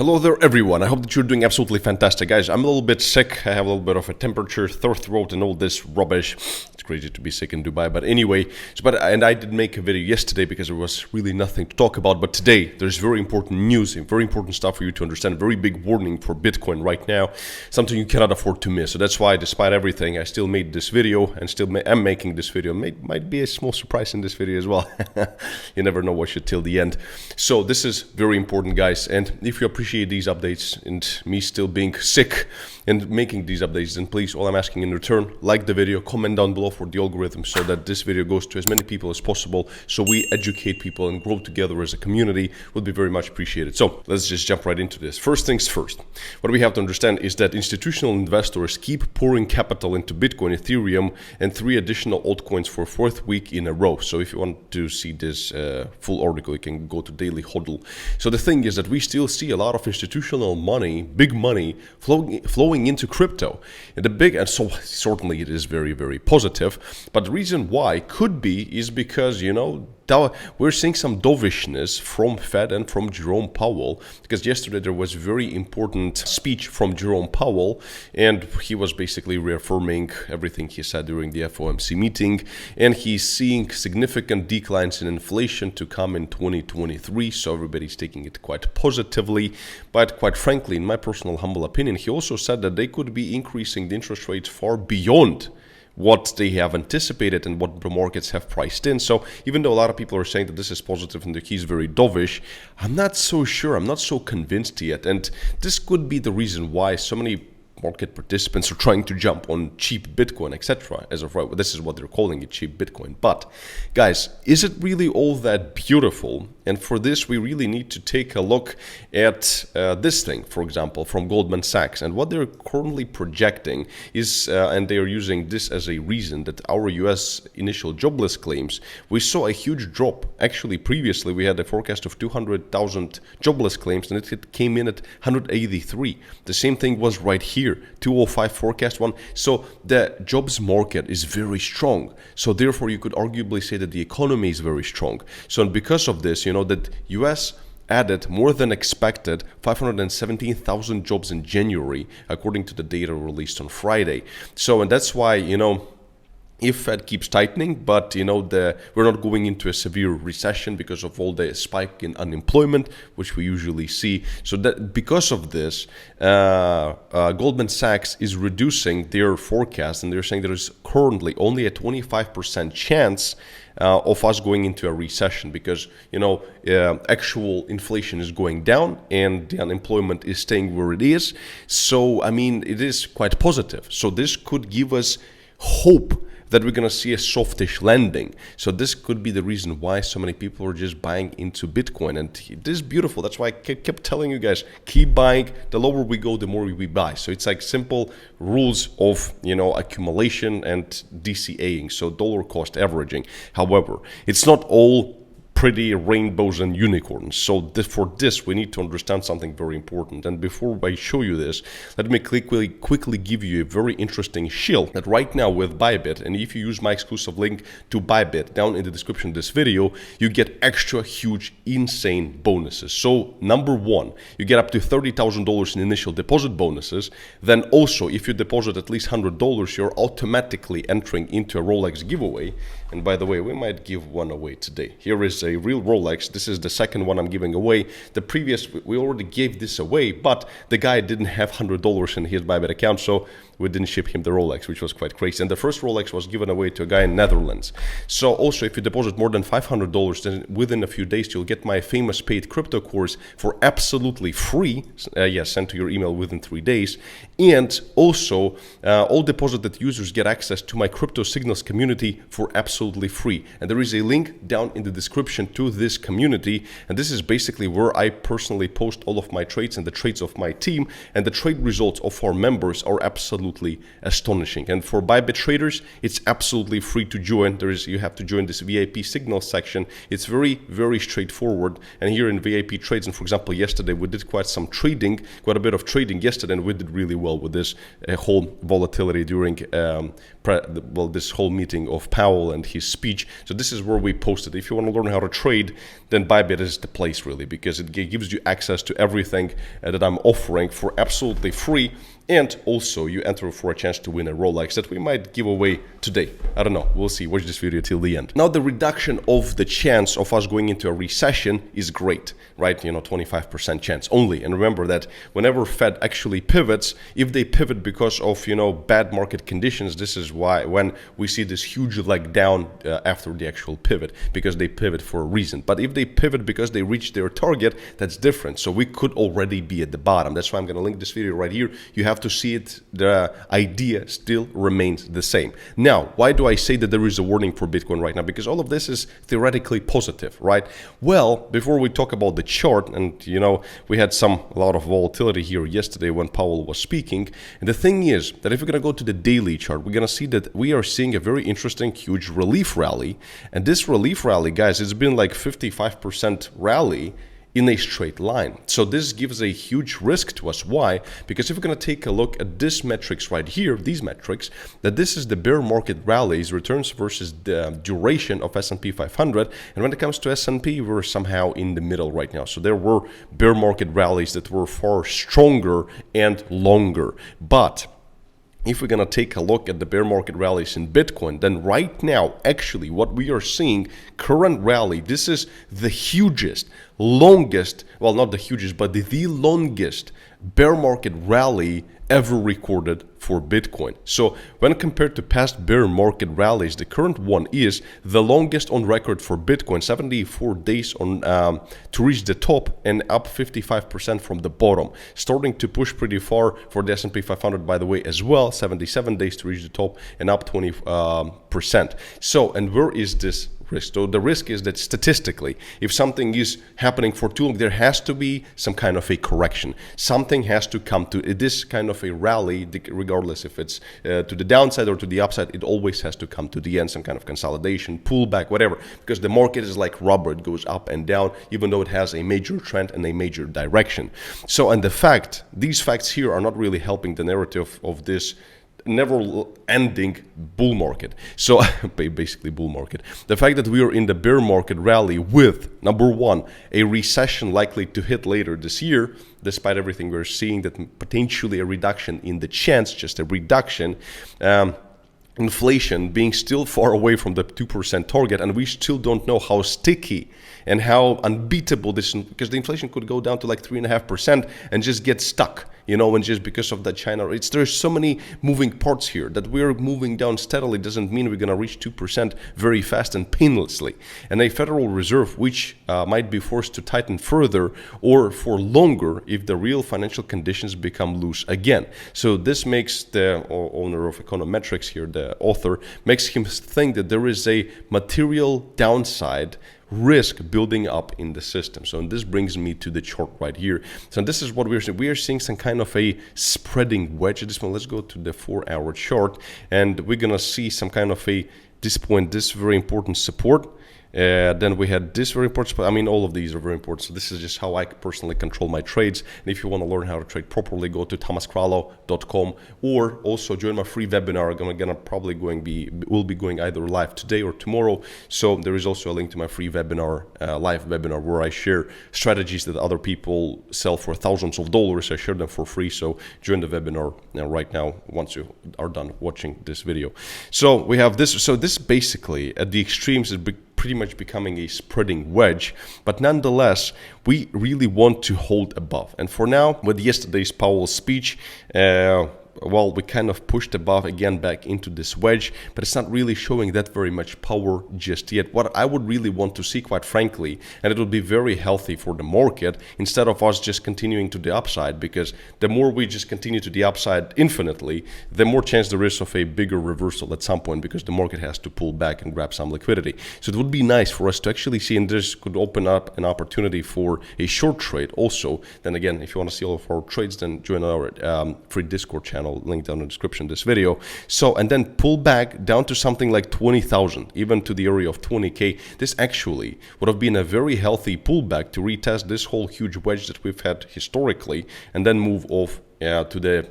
Hello there everyone, I hope that you're doing absolutely fantastic. Guys, I'm a little bit sick, I have a little bit of a temperature, sore throat and all this rubbish. It's crazy to be sick in Dubai, but anyway, and I did make a video yesterday because there was really nothing to talk about, but today there's very important news and very important stuff for you to understand, a very big warning for Bitcoin right now, something you cannot afford to miss. So that's why, despite everything, I still made this video and still am making this video. Might be a small surprise in this video as well. You never know what you till the end. So this is very important, guys, and if you appreciate these updates and me still being sick and making these updates, then please, all I'm asking in return, like the video, comment down below for the algorithm so that this video goes to as many people as possible, so we educate people and grow together as a community. Would be very much appreciated. So let's just jump right into this. First things first, what we have to understand is that institutional investors keep pouring capital into Bitcoin, Ethereum, and 3 additional altcoins for 4th week in a row. So if you want to see this full article, you can go to Daily Hodl. So the thing is that we still see a lot of institutional money, big money, flowing into crypto. And so certainly it is very, very positive. But the reason why could be is because, we're seeing some dovishness from Fed and from Jerome Powell, because yesterday there was very important speech from Jerome Powell, and he was basically reaffirming everything he said during the FOMC meeting, and he's seeing significant declines in inflation to come in 2023, so everybody's taking it quite positively. But quite frankly, in my personal humble opinion, he also said that they could be increasing the interest rates far beyond what they have anticipated and what the markets have priced in. So even though a lot of people are saying that this is positive and that he's very dovish, I'm not so sure, I'm not so convinced yet. And this could be the reason why so many market participants are trying to jump on cheap Bitcoin, etc. As of right, this is what they're calling it, cheap Bitcoin. But guys, is it really all that beautiful? And for this, we really need to take a look at this thing, for example, from Goldman Sachs. And what they're currently projecting is, and they are using this as a reason, that our US initial jobless claims, we saw a huge drop. Actually, previously, we had a forecast of 200,000 jobless claims, and it came in at 183. The same thing was right here, 205 forecast one. So the jobs market is very strong. So therefore, you could arguably say that the economy is very strong. So because of this, that US added more than expected 517,000 jobs in January, according to the data released on Friday. So, and that's why, if Fed keeps tightening, but we're not going into a severe recession because of all the spike in unemployment, which we usually see. So that because of this, Goldman Sachs is reducing their forecast, and they're saying there is currently only a 25% chance of us going into a recession, because actual inflation is going down and the unemployment is staying where it is. So I mean, it is quite positive. So this could give us hope that we're going to see a softish landing. So this could be the reason why so many people are just buying into Bitcoin. And it is beautiful. That's why I kept telling you guys, keep buying. The lower we go, the more we buy. So it's like simple rules of, accumulation and DCAing. So dollar cost averaging. However, it's not all pretty rainbows and unicorns. So for this, we need to understand something very important. And before I show you this, let me quickly give you a very interesting shield that right now with Bybit, and if you use my exclusive link to Bybit down in the description of this video, you get extra huge, insane bonuses. So number one, you get up to $30,000 in initial deposit bonuses. Then also, if you deposit at least $100, you're automatically entering into a Rolex giveaway. And by the way, we might give one away today. Here is a real Rolex. This is the second one I'm giving away. The previous, we already gave this away, but the guy didn't have $100 in his Bybit account, so we didn't ship him the Rolex, which was quite crazy. And the first Rolex was given away to a guy in Netherlands. So also, if you deposit more than $500, then within a few days, you'll get my famous paid crypto course for absolutely free. Sent to your email within 3 days. And also, all deposited users get access to my crypto signals community for absolutely free. And there is a link down in the description to this community. And this is basically where I personally post all of my trades and the trades of my team. And the trade results of our members are absolutely astonishing. And for Bybit traders, it's absolutely free to join. You have to join this VIP signal section. It's very, very straightforward. And here in VIP trades, and for example, yesterday we did quite a bit of trading yesterday, and we did really well with this whole volatility during this whole meeting of Powell and his speech. So this is where we posted. If you want to learn how to trade, then Bybit is the place really, because it gives you access to everything that I'm offering for absolutely free. And also you enter for a chance to win a Rolex that we might give away today. I don't know, we'll see. Watch this video till the end. Now the reduction of the chance of us going into a recession is great, right? 25% chance only. And remember that whenever Fed actually pivots, if they pivot because of bad market conditions, this is why when we see this huge leg down after the actual pivot, because they pivot for a reason. But if they pivot because they reach their target, that's different. So we could already be at the bottom. That's why I'm going to link this video right here. You have to see it. The idea still remains the same. Now, why do I say that there is a warning for Bitcoin right now? Because all of this is theoretically positive, right? Well, before we talk about the chart, and we had a lot of volatility here yesterday when Powell was speaking. And the thing is that if we're going to go to the daily chart, we're going to see that we are seeing a very interesting, huge relief rally. And this relief rally, guys, it's been like 55% rally in a straight line. So this gives a huge risk to us. Why? Because if we're going to take a look at this metrics right here, these metrics, that this is the bear market rallies, returns versus the duration of S&P 500. And when it comes to S&P, we're somehow in the middle right now. So there were bear market rallies that were far stronger and longer. But if we're going to take a look at the bear market rallies in Bitcoin, then right now, actually, what we are seeing, current rally, this is the hugest, longest, well, not the hugest, but the longest bear market rally ever recorded for Bitcoin. So when compared to past bear market rallies, the current one is the longest on record for Bitcoin, 74 days on to reach the top and up 55% from the bottom. Starting to push pretty far for the S&P 500, by the way, as well, 77 days to reach the top and up 20%. So, and where is this risk? So the risk is that statistically, if something is happening for too long, there has to be some kind of a correction. Something has to come to this kind of a rally, regardless if it's to the downside or to the upside, it always has to come to the end, some kind of consolidation, pullback, whatever, because the market is like rubber. It goes up and down, even though it has a major trend and a major direction. So, and these facts here are not really helping the narrative of this never-ending bull market. So basically bull market. The fact that we are in the bear market rally with, number one, a recession likely to hit later this year, despite everything we're seeing, that potentially a reduction in the chance, just a reduction, inflation being still far away from the 2% target, and we still don't know how sticky and how unbeatable this, because the inflation could go down to like 3.5% and just get stuck, and just because of that China, there's so many moving parts here that we're moving down steadily doesn't mean we're going to reach 2% very fast and painlessly. And a Federal Reserve which might be forced to tighten further or for longer if the real financial conditions become loose again. So this makes the owner of Econometrics here, the author, makes him think that there is a material downside risk building up in the system. So, and this brings me to the chart right here. So this is what we're seeing. We are seeing some kind of a spreading wedge at this one. Let's go to the 4-hour chart, and we're gonna see some kind of this point, this very important support. Then we had this very important, I mean, all of these are very important. So this is just how I personally control my trades. And if you want to learn how to trade properly, go to thomaskralo.com or also join my free webinar. We'll be going either live today or tomorrow. So there is also a link to my free webinar, live webinar, where I share strategies that other people sell for thousands of dollars. I share them for free. So join the webinar right now once you are done watching this video. So we have this. So this basically at the extremes is pretty much becoming a spreading wedge, but nonetheless, we really want to hold above. And for now, with yesterday's Powell speech, well, we kind of pushed above again back into this wedge, but it's not really showing that very much power just yet. What I would really want to see, quite frankly, and it would be very healthy for the market, instead of us just continuing to the upside, because the more we just continue to the upside infinitely, the more chance there is of a bigger reversal at some point, because the market has to pull back and grab some liquidity. So it would be nice for us to actually see, and this could open up an opportunity for a short trade also. Then again, if you want to see all of our trades, then join our free Discord channel, link down in the description of this video. So, and then pull back down to something like 20,000, even to the area of 20K. This actually would have been a very healthy pullback to retest this whole huge wedge that we've had historically, and then move off to the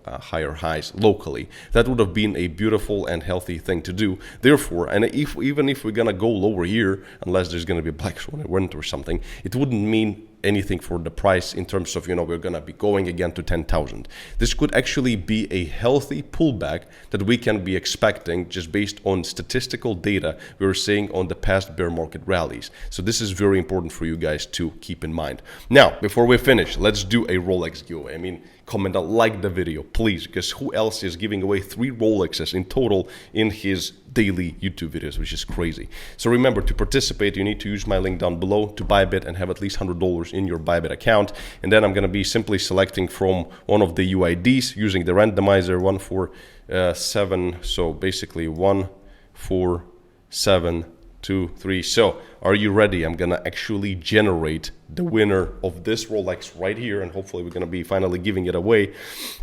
higher highs locally. That would have been a beautiful and healthy thing to do. Therefore, and even if we're gonna go lower here, unless there's gonna be a black swan event or something, it wouldn't mean anything for the price in terms of we're gonna be going again to 10,000. This could actually be a healthy pullback that we can be expecting just based on statistical data we were seeing on the past bear market rallies. So this is very important for you guys to keep in mind. Now, before we finish, let's do a Rolex giveaway. I mean, comment and like the video, please, because who else is giving away 3 Rolexes in total in his daily YouTube videos, which is crazy. So remember, to participate, you need to use my link down below to Bybit and have at least $100 in your Bybit account. And then I'm going to be simply selecting from one of the UIDs using the randomizer 147. So basically 1, 4, 7, 2, 3. So are you ready? I'm gonna actually generate the winner of this Rolex right here, and hopefully we're gonna be finally giving it away,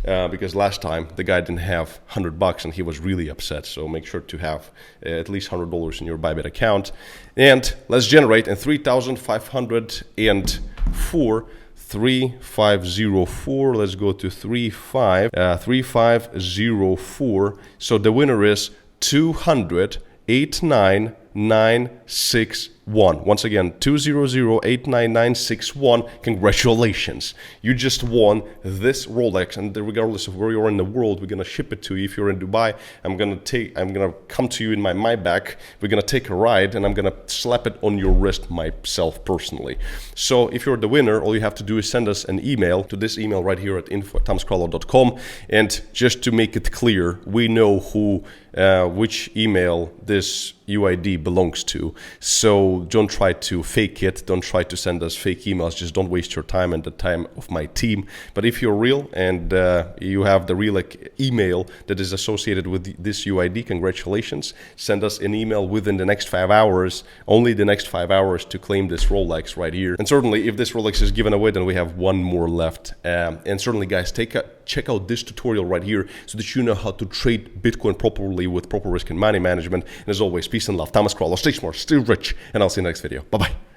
because last time the guy didn't have $100 and he was really upset. So make sure to have at least $100 in your Bybit account, and let's generate in 3,504. 3504. Let's go to 3504. So the winner is 200,89961. Once again, 200,89961. Congratulations, you just won this Rolex, and regardless of where you are in the world, we're gonna ship it to you. If you're in Dubai, I'm gonna come to you in my bag. We're gonna take a ride, and I'm gonna slap it on your wrist myself personally. So if you're the winner, all you have to do is send us an email to this email right here at info@thomascrollo.com. And just to make it clear, we know which email this UID belongs to. So don't try to fake it. Don't try to send us fake emails. Just don't waste your time and the time of my team. But if you're real and you have the real email that is associated with this UID, congratulations. Send us an email within the next 5 hours, only the next 5 hours, to claim this Rolex right here. And certainly if this Rolex is given away, then we have one more left. And certainly guys, check out this tutorial right here so that you know how to trade Bitcoin properly with proper risk and money management. And as always, peace and love. Thomas Crollo, stay smart, stay rich, and I'll see you in the next video. Bye-bye.